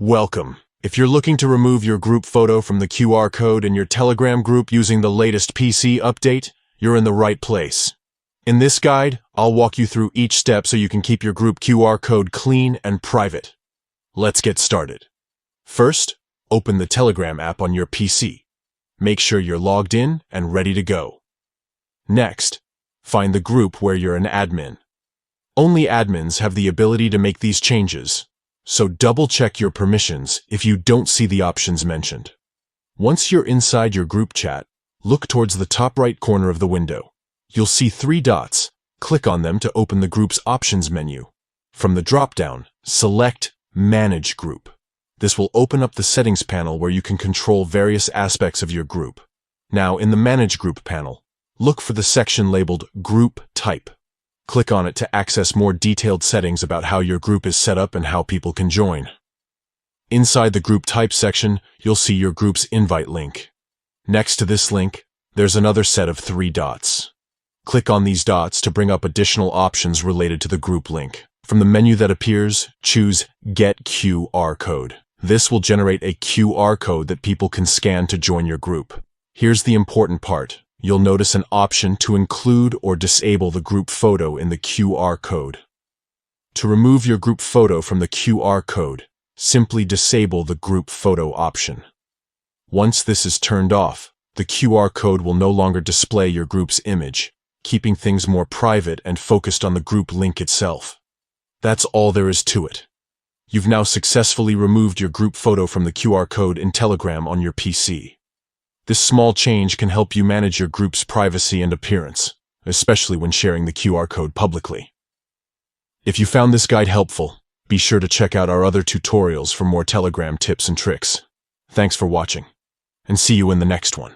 Welcome. If you're looking to remove your group photo from the QR code in your Telegram group using the latest PC update, you're in the right place. In this guide, I'll walk you through each step so you can keep your group QR code clean and private. Let's get started. First, open the Telegram app on your PC. Make sure you're logged in and ready to go. Next, find the group where you're an admin. Only admins have the ability to make these changes, so double-check your permissions if you don't see the options mentioned. Once you're inside your group chat, look towards the top right corner of the window. You'll see 3 dots. Click on them to open the group's options menu. From the drop-down, select Manage Group. This will open up the settings panel where you can control various aspects of your group. Now, in the Manage Group panel, look for the section labeled Group Type. Click on it to access more detailed settings about how your group is set up and how people can join. Inside the Group Type section, you'll see your group's invite link. Next to this link, there's another set of 3 dots. Click on these dots to bring up additional options related to the group link. From the menu that appears, choose Get QR Code. This will generate a QR code that people can scan to join your group. Here's the important part. You'll notice an option to include or disable the group photo in the QR code. To remove your group photo from the QR code, simply disable the group photo option. Once this is turned off, the QR code will no longer display your group's image, keeping things more private and focused on the group link itself. That's all there is to it. You've now successfully removed your group photo from the QR code in Telegram on your PC. This small change can help you manage your group's privacy and appearance, especially when sharing the QR code publicly. If you found this guide helpful, be sure to check out our other tutorials for more Telegram tips and tricks. Thanks for watching, and see you in the next one.